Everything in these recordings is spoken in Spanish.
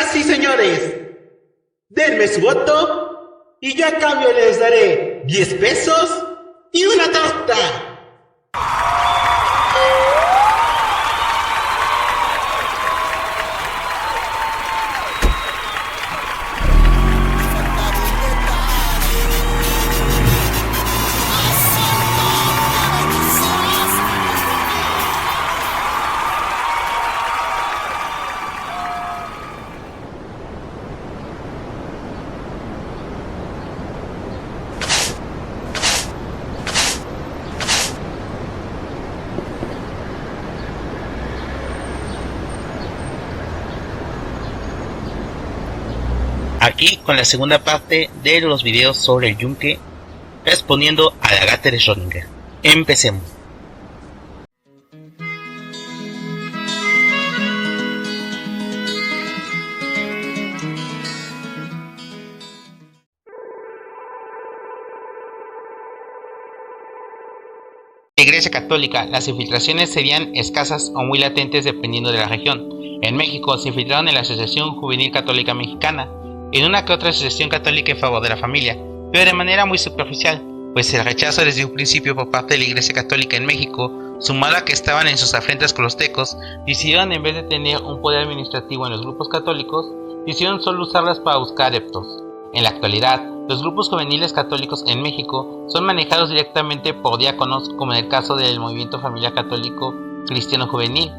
Señoras y señores, denme su voto y yo a cambio les daré 10 pesos y una torta. Aquí con la segunda parte de los videos sobre el yunque, respondiendo a la gata de Schrödinger. Empecemos. En la Iglesia Católica, las infiltraciones serían escasas o muy latentes dependiendo de la región. En México se infiltraron en la Asociación Juvenil Católica Mexicana, en una que otra asociación católica en favor de la familia, pero de manera muy superficial, pues el rechazo desde un principio por parte de la Iglesia Católica en México, sumado a que estaban en sus afrentas con los tecos, decidieron, en vez de tener un poder administrativo en los grupos católicos, decidieron solo usarlas para buscar adeptos. En la actualidad, los grupos juveniles católicos en México son manejados directamente por diáconos, como en el caso del Movimiento Familiar Católico Cristiano Juvenil,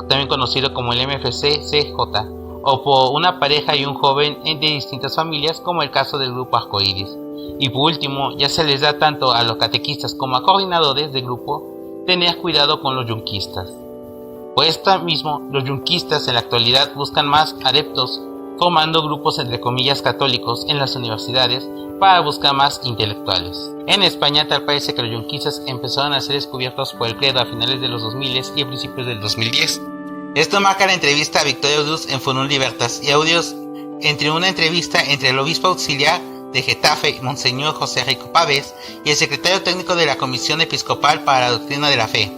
también conocido como el MFC-CJ, o por una pareja y un joven de distintas familias, como el caso del grupo Arcoíris. Y por último, ya se les da tanto a los catequistas como a coordinadores de grupo tener cuidado con los yunquistas. Por esto mismo, los yunquistas en la actualidad buscan más adeptos, formando grupos entre comillas católicos en las universidades para buscar más intelectuales. En España tal parece que los yunquistas empezaron a ser descubiertos por el credo a finales de los 2000 y a principios del 2010. Esto marca la entrevista a Victoria Udús en Forum Libertas y audios entre una entrevista entre el obispo auxiliar de Getafe, Monseñor José Rico Pávez, y el secretario técnico de la Comisión Episcopal para la Doctrina de la Fe.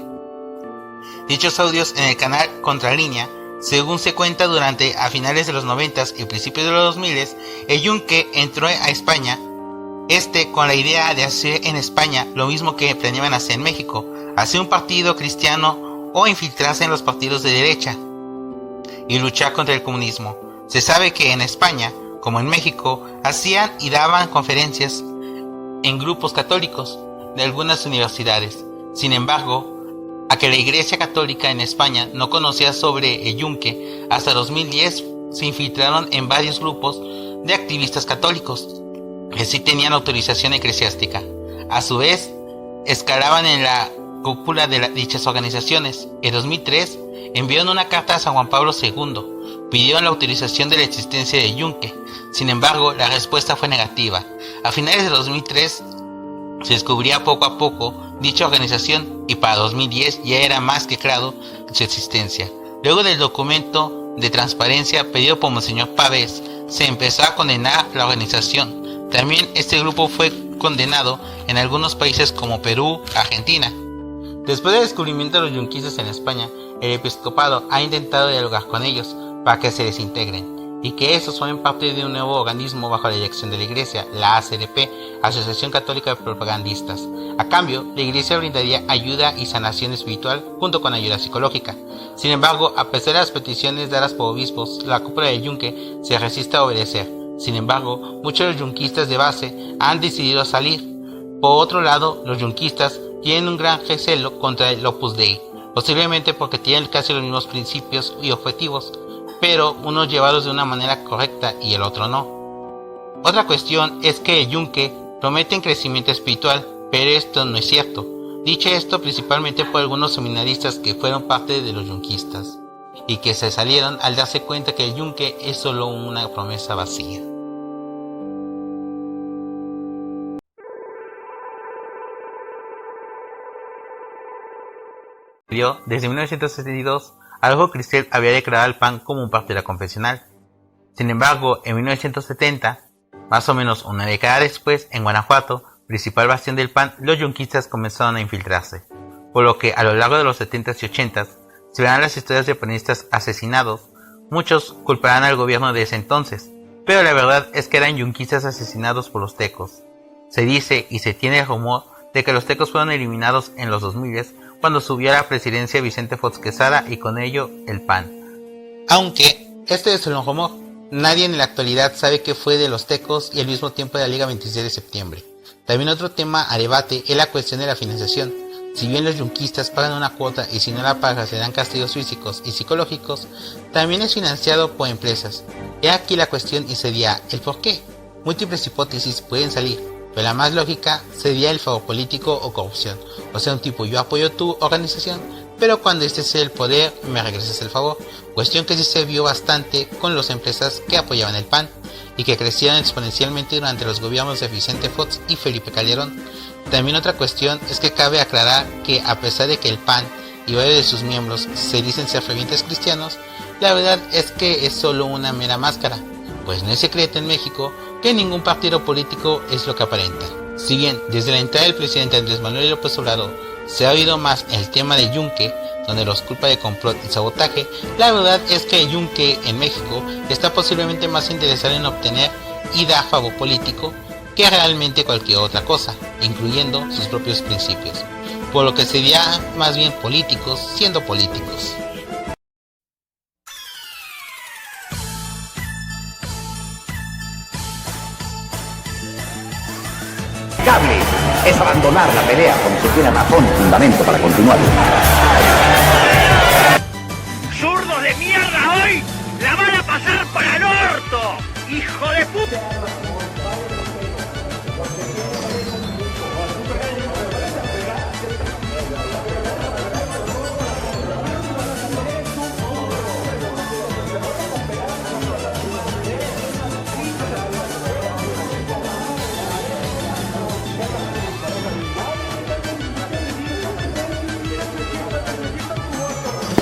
Dichos audios en el canal Contralínea, según se cuenta, a finales de los 90s y principios de los 2000s, el yunque entró a España, con la idea de hacer en España lo mismo que planeaban hacer en México, hacer un partido cristiano o infiltrarse en los partidos de derecha y luchar contra el comunismo. Se sabe que en España, como en México, hacían y daban conferencias en grupos católicos de algunas universidades. Sin embargo, a que la Iglesia Católica en España no conocía sobre el yunque, hasta 2010 se infiltraron en varios grupos de activistas católicos que sí tenían autorización eclesiástica. A su vez, escalaban en la cúpula de dichas organizaciones. En 2003 enviaron una carta a San Juan Pablo II, pidieron la autorización de la existencia de yunque. Sin embargo, la respuesta fue negativa. A finales de 2003 se descubría poco a poco dicha organización y para 2010 ya era más que claro su existencia. Luego del documento de transparencia pedido por Monseñor Pávez, se empezó a condenar la organización. También este grupo fue condenado en algunos países como Perú, Argentina. Después del descubrimiento de los yunquistas en España, el episcopado ha intentado dialogar con ellos para que se desintegren y que estos formen parte de un nuevo organismo bajo la dirección de la Iglesia, la ACDP, Asociación Católica de Propagandistas. A cambio, la Iglesia brindaría ayuda y sanación espiritual junto con ayuda psicológica. Sin embargo, a pesar de las peticiones dadas por obispos, la cúpula del yunque se resiste a obedecer. Sin embargo, muchos de los yunquistas de base han decidido salir. Por otro lado, los yunquistas tienen un gran recelo contra el Opus Dei, posiblemente porque tienen casi los mismos principios y objetivos, pero unos llevados de una manera correcta y el otro no. Otra cuestión es que el yunque promete un crecimiento espiritual, pero esto no es cierto. Dicho esto principalmente por algunos seminaristas que fueron parte de los yunquistas y que se salieron al darse cuenta que el yunque es solo una promesa vacía. Desde 1972, Adolfo Cristel había declarado al PAN como un partido confesional. Sin embargo, en 1970, más o menos una década después, en Guanajuato, principal bastión del PAN, los yunquistas comenzaron a infiltrarse, por lo que a lo largo de los 70s y 80s se verán las historias de panistas asesinados Muchos culparán al gobierno de ese entonces, pero la verdad es que eran yunquistas asesinados por los tecos. Se dice y se tiene el rumor de que los tecos fueron eliminados en los 2000 cuando subió a la presidencia Vicente Fox Quesada y con ello el PAN. Aunque este es un rumor, nadie en la actualidad sabe qué fue de los tecos y al mismo tiempo de la Liga 26 de septiembre. También otro tema a debate es la cuestión de la financiación. Si bien los yunquistas pagan una cuota y si no la pagan se dan castigos físicos y psicológicos, también es financiado por empresas. He aquí la cuestión y sería el por qué. Múltiples hipótesis pueden salir, pero la más lógica sería el favor político o corrupción. O sea, un tipo yo apoyo tu organización, pero cuando estés en el poder me regresas el favor. Cuestión que sí se vio bastante con las empresas que apoyaban el PAN y que crecieron exponencialmente durante los gobiernos de Vicente Fox y Felipe Calderón. También otra cuestión es que cabe aclarar que a pesar de que el PAN y varios de sus miembros se dicen ser fervientes cristianos, la verdad es que es solo una mera máscara, pues no es secreto en México que ningún partido político es lo que aparenta. Si bien desde la entrada del presidente Andrés Manuel López Obrador se ha oído más el tema de yunque, donde los culpa de complot y sabotaje, la verdad es que el yunque en México está posiblemente más interesado en obtener y dar favor político que realmente cualquier otra cosa, incluyendo sus propios principios, por lo que sería más bien políticos siendo políticos. Cable es abandonar la pelea como si tuviera razón y fundamento para continuar. ¡Zurdo de mierda hoy! ¡La van a pasar para el orto! ¡Hijo de puta!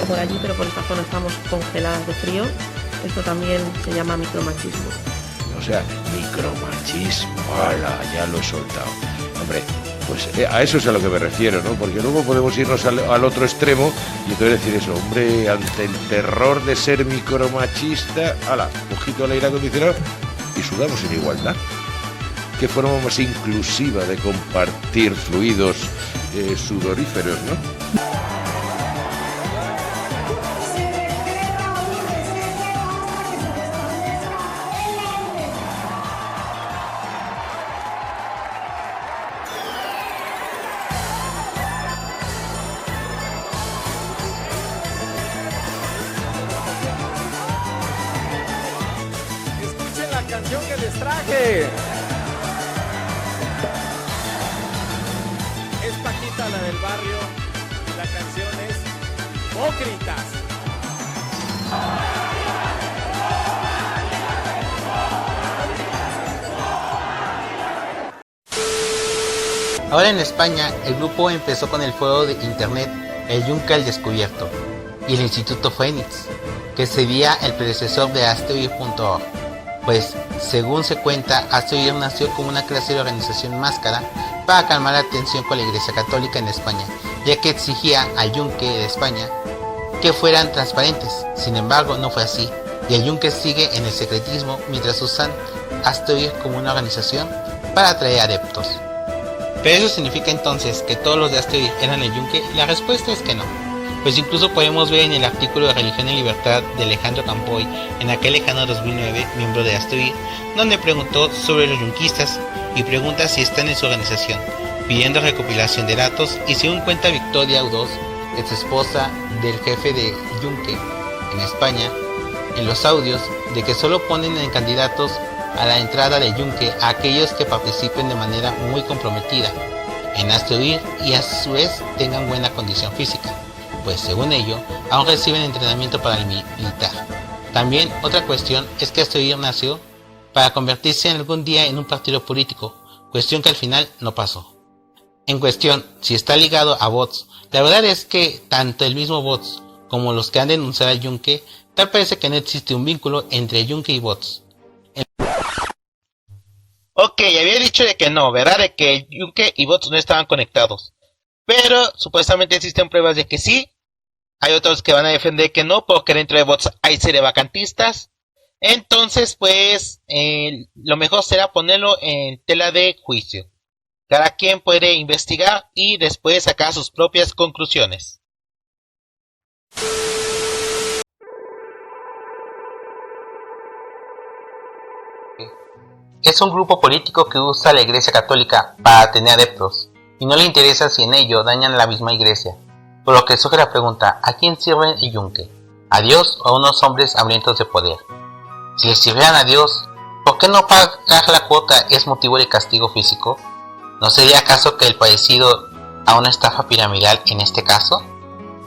Por allí, pero por esta zona estamos congeladas de frío. Esto también se llama micromachismo. O sea, micromachismo, ¡hala! Ya lo he soltado. Hombre, pues a eso es a lo que me refiero, ¿no? Porque luego podemos irnos al otro extremo y entonces decir eso, hombre, ante el terror de ser micromachista, ¡hala! Ojito al aire acondicionado y sudamos en igualdad. Qué forma más inclusiva de compartir fluidos sudoríferos, ¿no? Canción que les traje. Es Paquita, la del barrio, y la canción es Hipócritas. Ahora en España, el grupo empezó con el foro de internet El Yunque al Descubierto y el Instituto Fénix, que sería el predecesor de hazteoír.org. Pues, según se cuenta, hazteoír nació como una clase de organización máscara para calmar la tensión con la Iglesia Católica en España, ya que exigía al Yunque de España que fueran transparentes. Sin embargo, no fue así, y el Yunque sigue en el secretismo mientras usan hazteoír como una organización para atraer adeptos. ¿Pero eso significa entonces que todos los de hazteoír eran el Yunque? La respuesta es que no. Pues incluso podemos ver en el artículo de Religión y Libertad de Alejandro Campoy, en aquel lejano 2009, miembro de hazteoír, donde preguntó sobre los yunquistas y pregunta si están en su organización, pidiendo recopilación de datos, y según cuenta Victoria Udós, ex esposa del jefe de Yunque en España, en los audios, de que solo ponen en candidatos a la entrada de Yunque a aquellos que participen de manera muy comprometida en hazteoír y a su vez tengan buena condición física, pues según ello, aún reciben entrenamiento para el militar. También otra cuestión es que hazteoír nació para convertirse en algún día en un partido político, cuestión que al final no pasó. En cuestión, si está ligado a bots, la verdad es que tanto el mismo bots como los que han denunciado al Yunque, tal parece que no existe un vínculo entre Yunque y bots. Ok, había dicho de que no, ¿verdad? De que Yunque y bots no estaban conectados. Pero supuestamente existen pruebas de que sí. Hay otros que van a defender que no, porque dentro de bots hay vacantistas. Entonces, pues, lo mejor será ponerlo en tela de juicio. Cada quien puede investigar y después sacar sus propias conclusiones. Es un grupo político que usa la Iglesia Católica para tener adeptos, y no le interesa si en ello dañan a la misma Iglesia, por lo que surge la pregunta: ¿a quién sirve el yunque? ¿A Dios o a unos hombres hambrientos de poder? Si les sirvieran a Dios, ¿por qué no pagar la cuota es motivo de castigo físico? ¿No sería acaso que el padecido a una estafa piramidal en este caso?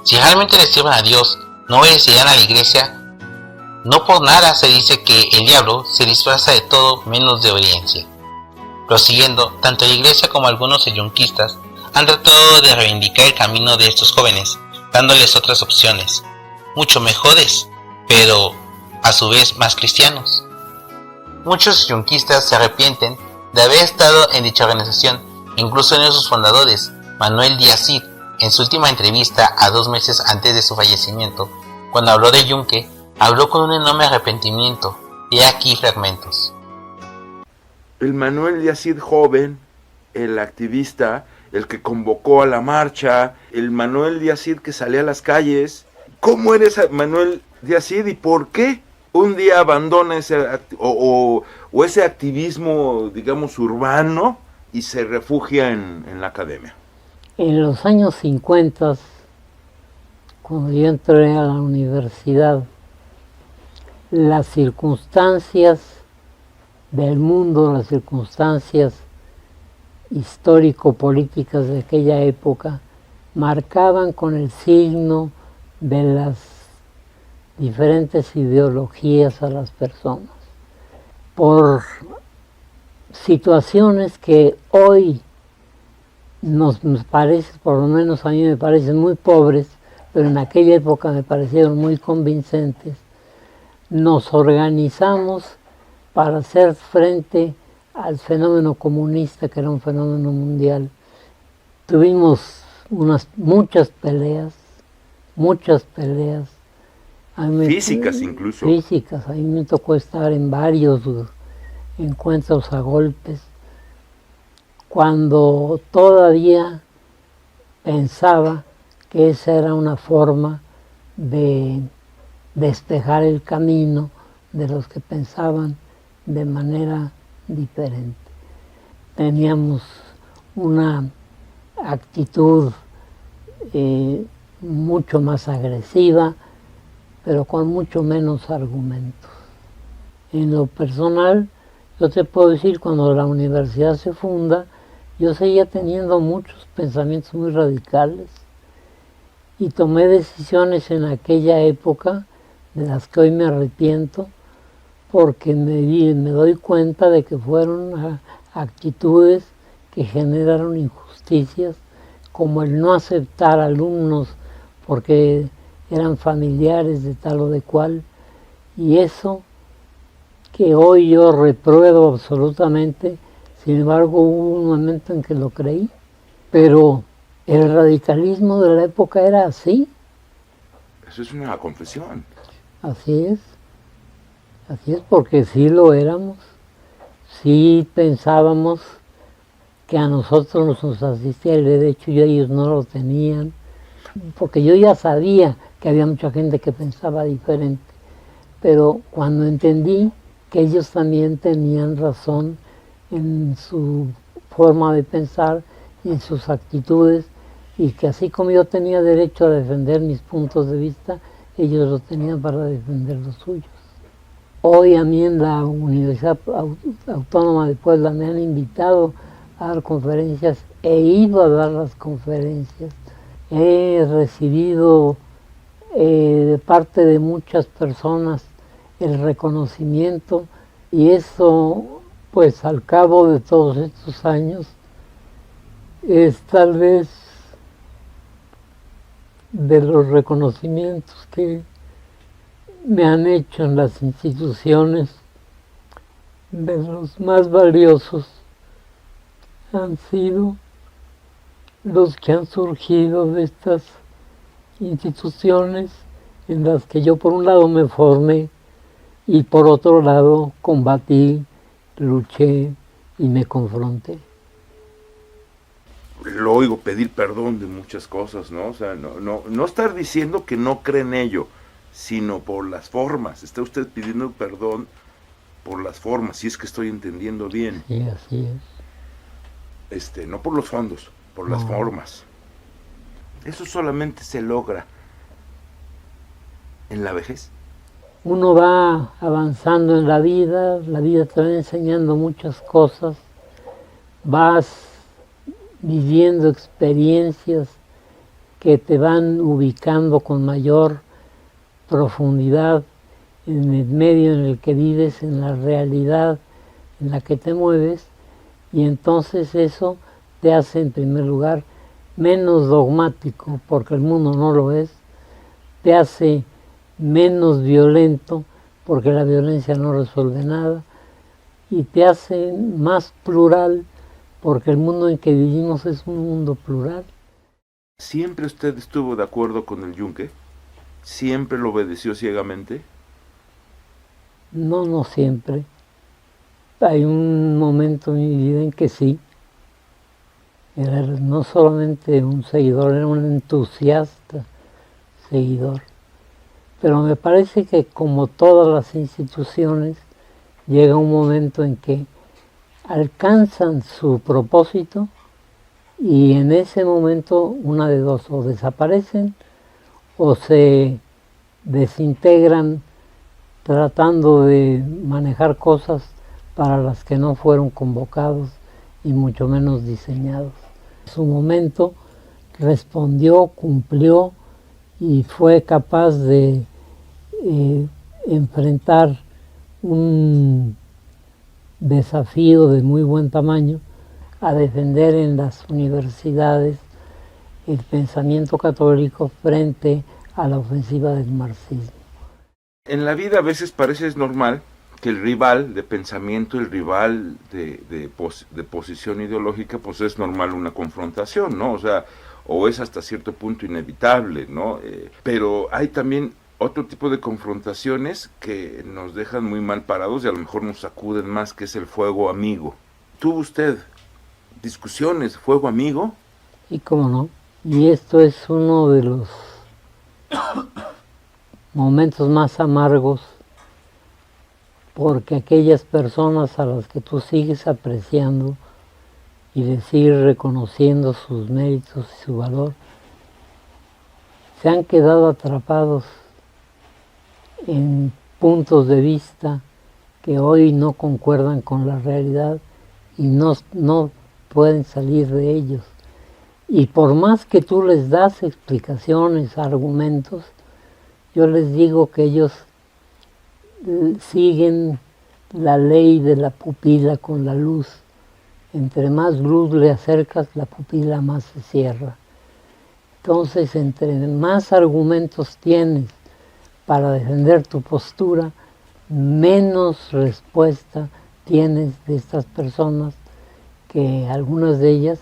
Si realmente les sirven a Dios, ¿no obedecerían a la Iglesia? No por nada se dice que el diablo se disfraza de todo menos de obediencia. Prosiguiendo, tanto la Iglesia como algunos yunquistas han tratado de reivindicar el camino de estos jóvenes, dándoles otras opciones, mucho mejores, pero a su vez más cristianos. Muchos yunquistas se arrepienten de haber estado en dicha organización, incluso uno de sus fundadores, Manuel Díaz Cid, en su última entrevista a 2 meses antes de su fallecimiento, cuando habló de yunque, habló con un enorme arrepentimiento, y aquí fragmentos. El Manuel Díaz Cid joven, el activista, el que convocó a la marcha, el Manuel Díaz Cid que salía a las calles. ¿Cómo eres Manuel Díaz Cid y por qué un día abandona ese ese activismo, digamos, urbano y se refugia en la academia? En los años 50, cuando yo entré a la universidad, las circunstancias del mundo, las circunstancias histórico-políticas de aquella época marcaban con el signo de las diferentes ideologías a las personas. Por situaciones que hoy nos parece, por lo menos a mí me parecen muy pobres, pero en aquella época me parecieron muy convincentes, nos organizamos para hacer frente al fenómeno comunista, que era un fenómeno mundial. Tuvimos muchas peleas. Físicas incluso. Físicas, a mí me tocó estar en varios encuentros a golpes, cuando todavía pensaba que esa era una forma de despejar el camino de los que pensaban de manera diferente. Teníamos una actitud mucho más agresiva, pero con mucho menos argumentos. En lo personal, yo te puedo decir, cuando la universidad se funda, yo seguía teniendo muchos pensamientos muy radicales y tomé decisiones en aquella época de las que hoy me arrepiento, porque me doy cuenta de que fueron actitudes que generaron injusticias, como el no aceptar alumnos porque eran familiares de tal o de cual, y eso que hoy yo repruebo absolutamente. Sin embargo, hubo un momento en que lo creí, pero el radicalismo de la época era así. Eso es una confesión. Así es porque sí lo éramos, sí pensábamos que a nosotros nos asistía el derecho y ellos no lo tenían, porque yo ya sabía que había mucha gente que pensaba diferente, pero cuando entendí que ellos también tenían razón en su forma de pensar y en sus actitudes, y que así como yo tenía derecho a defender mis puntos de vista, ellos lo tenían para defender los suyos. Hoy a mí en la Universidad Autónoma de Puebla me han invitado a dar conferencias, he ido a dar las conferencias, he recibido de parte de muchas personas el reconocimiento, y eso, pues al cabo de todos estos años, es tal vez de los reconocimientos que me han hecho en las instituciones, de los más valiosos han sido los que han surgido de estas instituciones en las que yo por un lado me formé y por otro lado combatí, luché y me confronté. Lo oigo pedir perdón de muchas cosas, ¿no? O sea, no estar diciendo que no cree en ello, sino por las formas. Está usted pidiendo perdón por las formas, si es que estoy entendiendo bien. Sí, así es. No por los fondos, por las formas. Eso solamente se logra en la vejez. Uno va avanzando en la vida te va enseñando muchas cosas, vas viviendo experiencias que te van ubicando con mayor profundidad en el medio en el que vives, en la realidad en la que te mueves, y entonces eso te hace en primer lugar menos dogmático, porque el mundo no lo es, te hace menos violento, porque la violencia no resuelve nada, y te hace más plural, porque el mundo en que vivimos es un mundo plural. ¿Siempre usted estuvo de acuerdo con el yunque? ¿Siempre lo obedeció ciegamente? No siempre. Hay un momento en mi vida en que sí. Era no solamente un seguidor, era un entusiasta seguidor. Pero me parece que como todas las instituciones, llega un momento en que alcanzan su propósito y en ese momento una de dos, o desaparecen o se desintegran tratando de manejar cosas para las que no fueron convocados y mucho menos diseñados. En su momento respondió, cumplió y fue capaz de enfrentar un desafío de muy buen tamaño a defender en las universidades el pensamiento católico frente a la ofensiva del marxismo. En la vida a veces parece normal que el rival de pensamiento, el rival de posición ideológica, pues es normal una confrontación, ¿no? O sea, o es hasta cierto punto inevitable, ¿no? Pero hay también otro tipo de confrontaciones que nos dejan muy mal parados y a lo mejor nos sacuden más, que es el fuego amigo. ¿Tuvo usted discusiones, fuego amigo? Y cómo no. Y esto es uno de los momentos más amargos, porque aquellas personas a las que tú sigues apreciando y les sigues reconociendo sus méritos y su valor, se han quedado atrapados en puntos de vista que hoy no concuerdan con la realidad y no pueden salir de ellos. Y por más que tú les das explicaciones, argumentos, yo les digo que ellos siguen la ley de la pupila con la luz. Entre más luz le acercas, la pupila más se cierra. Entonces, entre más argumentos tienes para defender tu postura, menos respuesta tienes de estas personas que algunas de ellas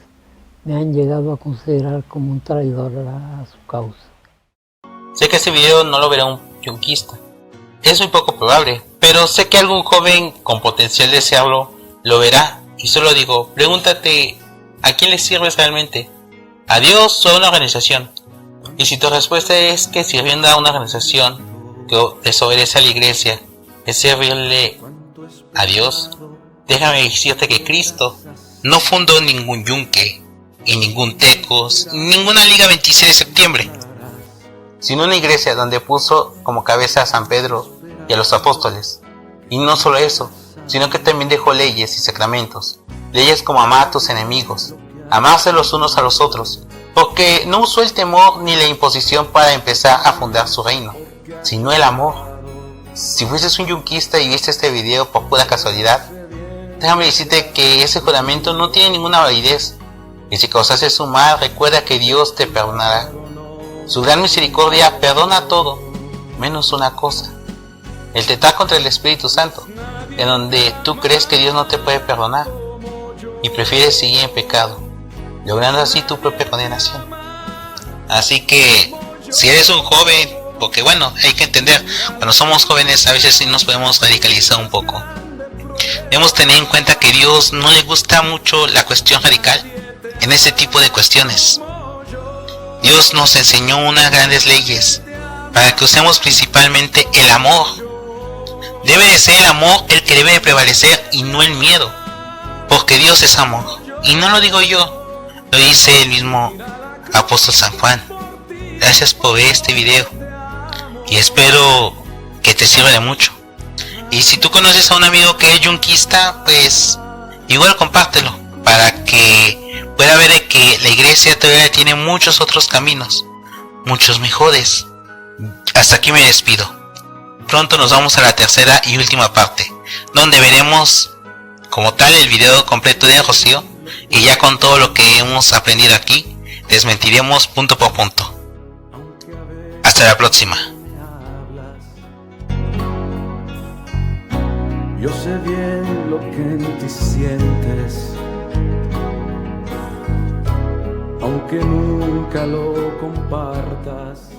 me han llegado a considerar como un traidor a su causa. Sé que este video no lo verá un yunquista. Es muy poco probable, pero sé que algún joven con potencial de serlo lo verá. Y solo digo, pregúntate, ¿a quién le sirves realmente? ¿A Dios o a una organización? Y si tu respuesta es que sirviendo a una organización que desobedece a la iglesia es servirle a Dios, déjame decirte que Cristo no fundó ningún yunque, y ningún Tecos, ninguna Liga 26 de septiembre, sino una iglesia donde puso como cabeza a San Pedro y a los apóstoles. Y no solo eso, sino que también dejó leyes y sacramentos, leyes como amar a tus enemigos, amarse los unos a los otros, porque no usó el temor ni la imposición para empezar a fundar su reino, sino el amor. Si fueses un yunquista y viste este video por pura casualidad, déjame decirte que ese juramento no tiene ninguna validez, y si causaste su mal, recuerda que Dios te perdonará. Su gran misericordia perdona todo, menos una cosa: el tentar contra el Espíritu Santo, en donde tú crees que Dios no te puede perdonar y prefieres seguir en pecado, logrando así tu propia condenación. Así que Si eres un joven, porque bueno, hay que entender, cuando somos jóvenes a veces sí nos podemos radicalizar un poco. Debemos tener en cuenta que a Dios no le gusta mucho la cuestión radical en ese tipo de cuestiones. Dios nos enseñó unas grandes leyes para que usemos principalmente el amor. Debe de ser el amor el que debe de prevalecer y no el miedo, porque Dios es amor. Y no lo digo yo, lo dice el mismo apóstol San Juan. Gracias por ver este video y espero que te sirva de mucho. Y si tú conoces a un amigo que es yunquista, pues igual compártelo para que pueda ver de que la iglesia todavía tiene muchos otros caminos, muchos mejores. Hasta aquí me despido. Pronto nos vamos a la tercera y última parte, donde veremos como tal el video completo de Rocío, y ya con todo lo que hemos aprendido aquí, desmentiremos punto por punto. Hasta la próxima. Yo sé bien lo que en ti sientes, aunque nunca lo compartas.